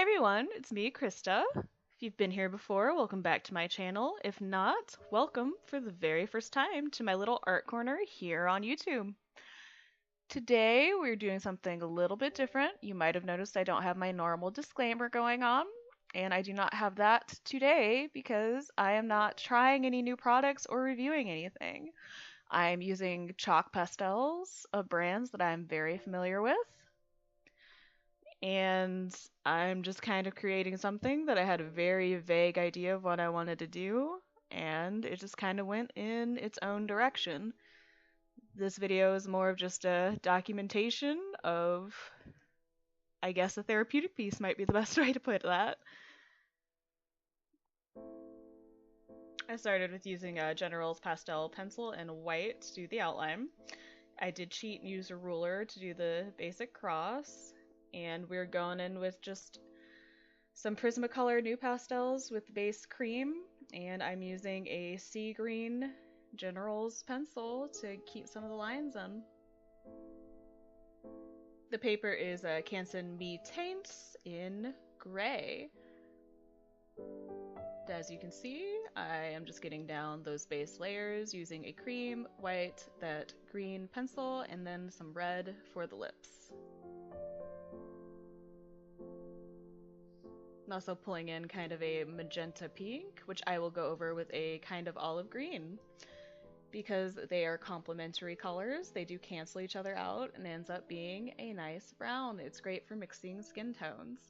everyone, it's me, Krista. If you've been here before, welcome back to my channel. If not, welcome for the very first time to my little art corner here on YouTube. Today, we're doing something a little bit different. You might have noticed I don't have my normal disclaimer going on, and I do not have that today because I am not trying any new products or reviewing anything. I'm using chalk pastels of brands that I'm very familiar with, and I'm just kind of creating something that I had a very vague idea of what I wanted to do, and it just kind of went in its own direction. This video is more of just a documentation of, I guess, a therapeutic piece might be the best way to put that. I started with using a General's pastel pencil and white to do the outline. I did cheat and use a ruler to do the basic cross, and we're going in with just some Prismacolor new pastels with base cream, and I'm using a sea green General's pencil to keep some of the lines in. The paper is a Canson Me Taints in gray. As you can see, I am just getting down those base layers using a cream, white, that green pencil, and then some red for the lips. I'm also pulling in kind of a magenta pink, which I will go over with a kind of olive green. Because they are complementary colors, they do cancel each other out and ends up being a nice brown. It's great for mixing skin tones.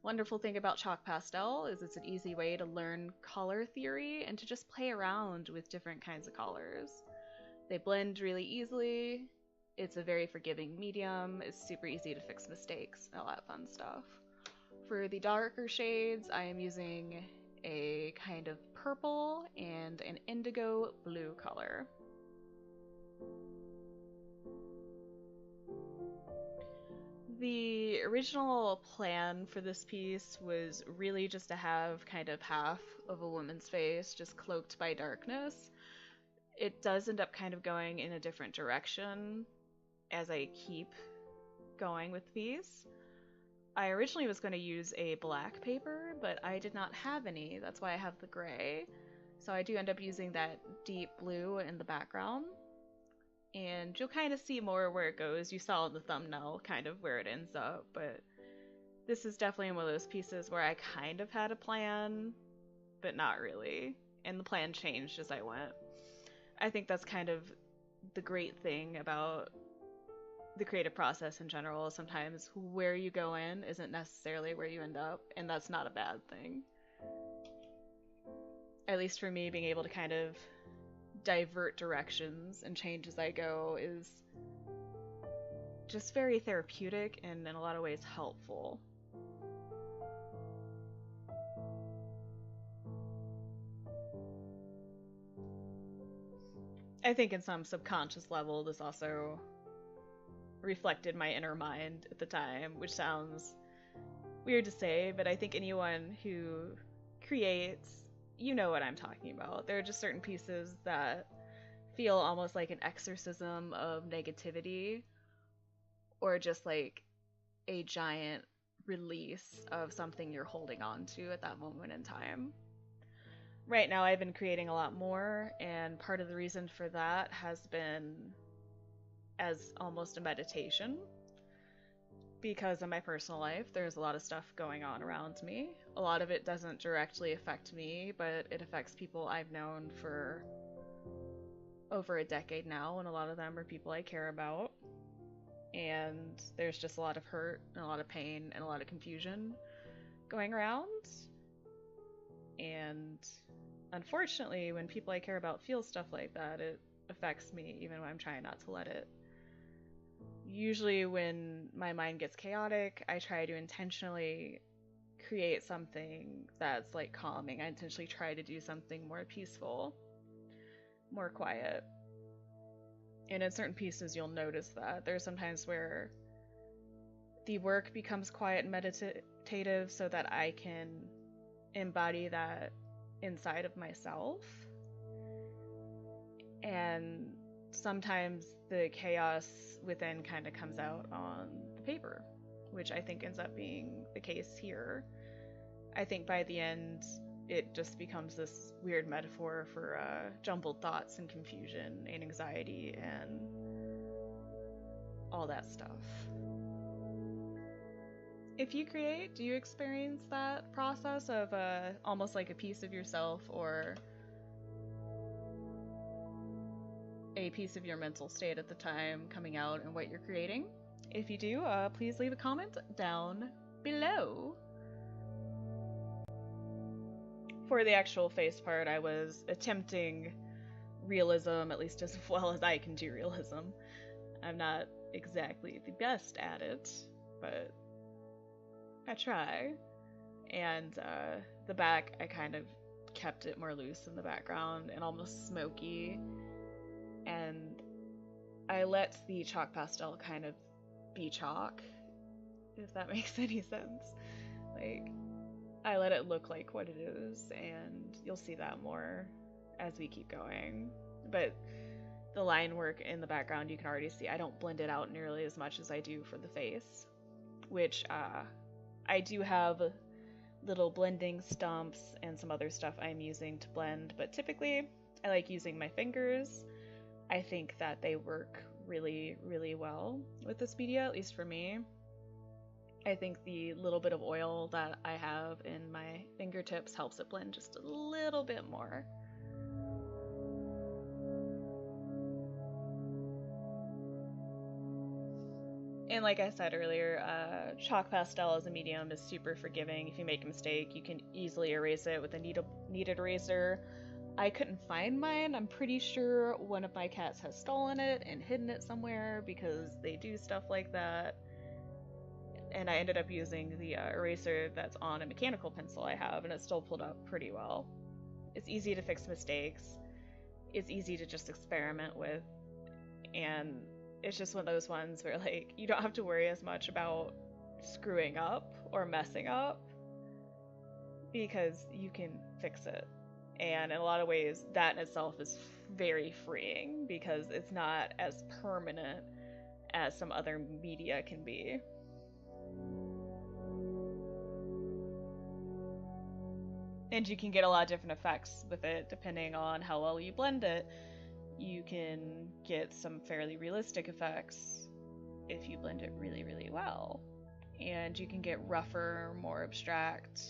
Wonderful thing about chalk pastel is it's an easy way to learn color theory and to just play around with different kinds of colors. They blend really easily. It's a very forgiving medium. It's super easy to fix mistakes and all that fun stuff. For the darker shades, I am using a kind of purple and an indigo blue color. The original plan for this piece was really just to have kind of half of a woman's face just cloaked by darkness. It does end up kind of going in a different direction as I keep going with these. I originally was going to use a black paper, but I did not have any. That's why I have the gray. So I do end up using that deep blue in the background. And you'll kind of see more where it goes. You saw in the thumbnail kind of where it ends up, but this is definitely one of those pieces where I kind of had a plan, but not really. And the plan changed as I went. I think that's kind of the great thing about the creative process in general. Sometimes where you go in isn't necessarily where you end up, and that's not a bad thing. At least for me, being able to kind of divert directions and change as I go is just very therapeutic and in a lot of ways helpful. I think in some subconscious level this also reflected my inner mind at the time, which sounds weird to say, but I think anyone who creates, you know what I'm talking about. There are just certain pieces that feel almost like an exorcism of negativity, or just like a giant release of something you're holding on to at that moment in time. Right now I've been creating a lot more, and part of the reason for that has been as almost a meditation. Because in my personal life, there's a lot of stuff going on around me. A lot of it doesn't directly affect me, but it affects people I've known for over a decade now, and a lot of them are people I care about. And there's just a lot of hurt, and a lot of pain, and a lot of confusion going around. And unfortunately, when people I care about feel stuff like that, it affects me even when I'm trying not to let it. Usually when my mind gets chaotic, I try to intentionally create something that's like calming. I intentionally try to do something more peaceful, more quiet. And in certain pieces you'll notice that. There's sometimes where the work becomes quiet and meditative so that I can embody that inside of myself. And sometimes the chaos within kind of comes out on the paper, which I think ends up being the case here. I think by the end, it just becomes this weird metaphor for jumbled thoughts and confusion and anxiety and all that stuff. If you create, do you experience that process of almost like a piece of yourself or a piece of your mental state at the time coming out in what you're creating? If you do, please leave a comment down below. For the actual face part, I was attempting realism, at least as well as I can do realism. I'm not exactly the best at it, but I try. And the back, I kind of kept it more loose in the background and almost smoky. And I let the chalk pastel kind of be chalk, if that makes any sense. Like, I let it look like what it is, and you'll see that more as we keep going. But the line work in the background, you can already see I don't blend it out nearly as much as I do for the face, which I do have little blending stumps and some other stuff I'm using to blend, but typically I like using my fingers. I think that they work really, really well with this media, at least for me. I think the little bit of oil that I have in my fingertips helps it blend just a little bit more. And like I said earlier, chalk pastel as a medium is super forgiving. If you make a mistake, you can easily erase it with a kneaded eraser. I couldn't find mine. I'm pretty sure one of my cats has stolen it and hidden it somewhere because they do stuff like that. And I ended up using the eraser that's on a mechanical pencil I have, and it still pulled out pretty well. It's easy to fix mistakes. It's easy to just experiment with. And it's just one of those ones where, like, you don't have to worry as much about screwing up or messing up because you can fix it. And in a lot of ways, that in itself is very freeing because it's not as permanent as some other media can be. And you can get a lot of different effects with it depending on how well you blend it. You can get some fairly realistic effects if you blend it really, really well. And you can get rougher, more abstract,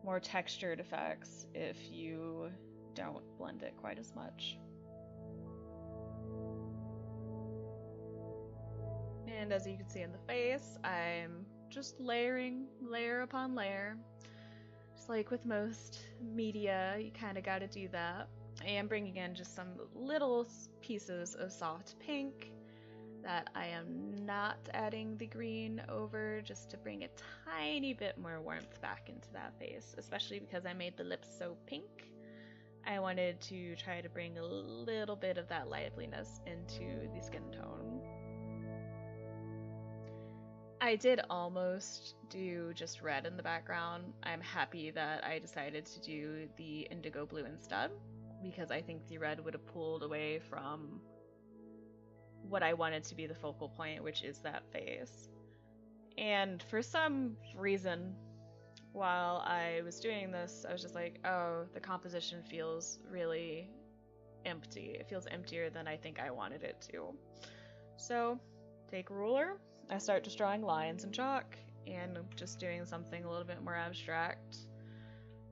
more textured effects if you don't blend it quite as much. And as you can see in the face, I'm just layering layer upon layer. Just like with most media, you kind of got to do that. I am bringing in just some little pieces of soft pink that I am not adding the green over, just to bring a tiny bit more warmth back into that face, especially because I made the lips so pink. I wanted to try to bring a little bit of that liveliness into the skin tone. I did almost do just red in the background. I'm happy that I decided to do the indigo blue instead, because I think the red would have pulled away from what I wanted to be the focal point, which is that face. And for some reason, while I was doing this, I was just like, oh, the composition feels really empty. It feels emptier than I think I wanted it to. So, take a ruler. I start just drawing lines in chalk and just doing something a little bit more abstract,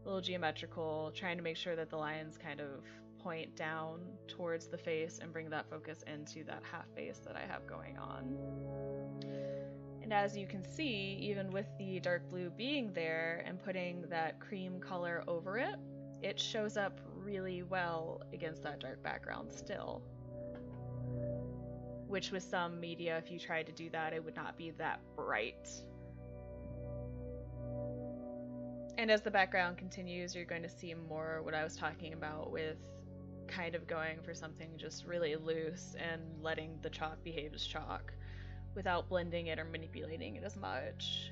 a little geometrical, trying to make sure that the lines kind of point down towards the face and bring that focus into that half face that I have going on. And as you can see, even with the dark blue being there and putting that cream color over it, it shows up really well against that dark background still. Which with some media, if you tried to do that, it would not be that bright. And as the background continues, you're going to see more what I was talking about with kind of going for something just really loose and letting the chalk behave as chalk without blending it or manipulating it as much.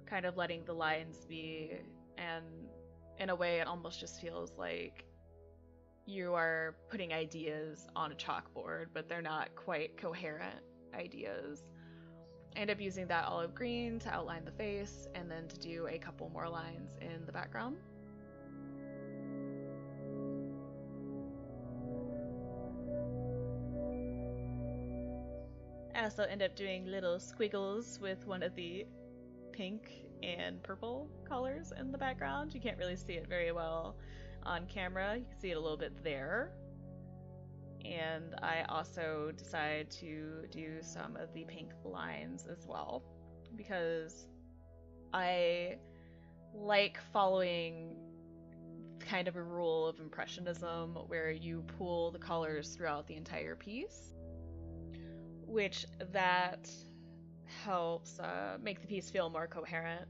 Kind of letting the lines be, and in a way it almost just feels like you are putting ideas on a chalkboard, but they're not quite coherent ideas. I end up using that olive green to outline the face and then to do a couple more lines in the background. I also end up doing little squiggles with one of the pink and purple colors in the background. You can't really see it very well on camera. You can see it a little bit there. And I also decide to do some of the pink lines as well, because I like following kind of a rule of Impressionism where you pull the colors throughout the entire piece, which that helps make the piece feel more coherent.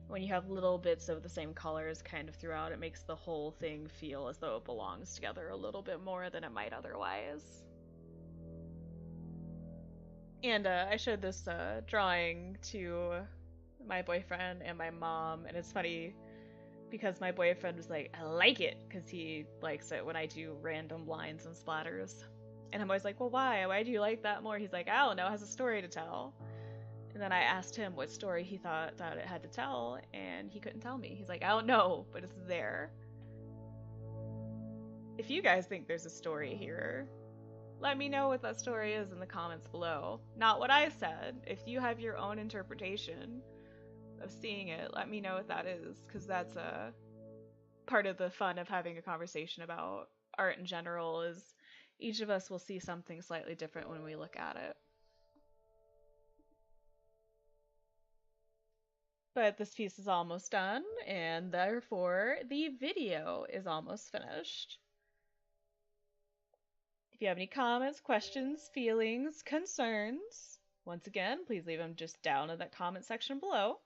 When you have little bits of the same colors kind of throughout, it makes the whole thing feel as though it belongs together a little bit more than it might otherwise. And I showed this drawing to my boyfriend and my mom, and it's funny because my boyfriend was like, I like it, because he likes it when I do random lines and splatters. And I'm always like, well, why? Why do you like that more? He's like, I don't know, it has a story to tell. And then I asked him what story he thought that it had to tell, and he couldn't tell me. He's like, I don't know, but it's there. If you guys think there's a story here, let me know what that story is in the comments below. Not what I said. If you have your own interpretation of seeing it, let me know what that is, because that's a part of the fun of having a conversation about art in general, is each of us will see something slightly different when we look at it. But this piece is almost done, and therefore the video is almost finished. If you have any comments, questions, feelings, concerns, once again, please leave them just down in that comment section below.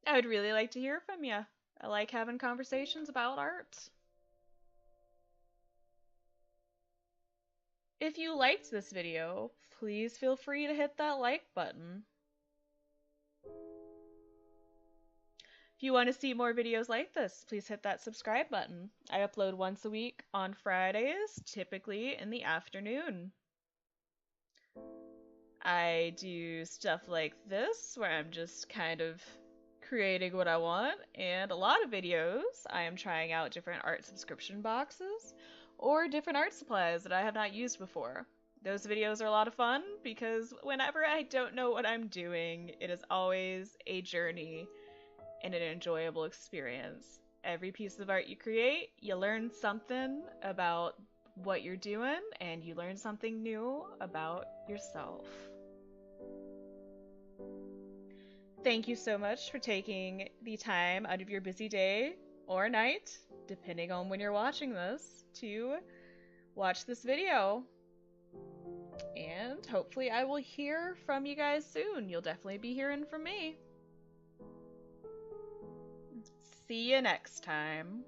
I would really like to hear from you. I like having conversations about art. If you liked this video, please feel free to hit that like button. If you want to see more videos like this, please hit that subscribe button. I upload once a week on Fridays, typically in the afternoon. I do stuff like this, where I'm just kind of creating what I want, and a lot of videos I am trying out different art subscription boxes or different art supplies that I have not used before. Those videos are a lot of fun because whenever I don't know what I'm doing, it is always a journey and an enjoyable experience. Every piece of art you create, you learn something about what you're doing, and you learn something new about yourself. Thank you so much for taking the time out of your busy day or night, depending on when you're watching this, to watch this video. And hopefully I will hear from you guys soon. You'll definitely be hearing from me. See you next time.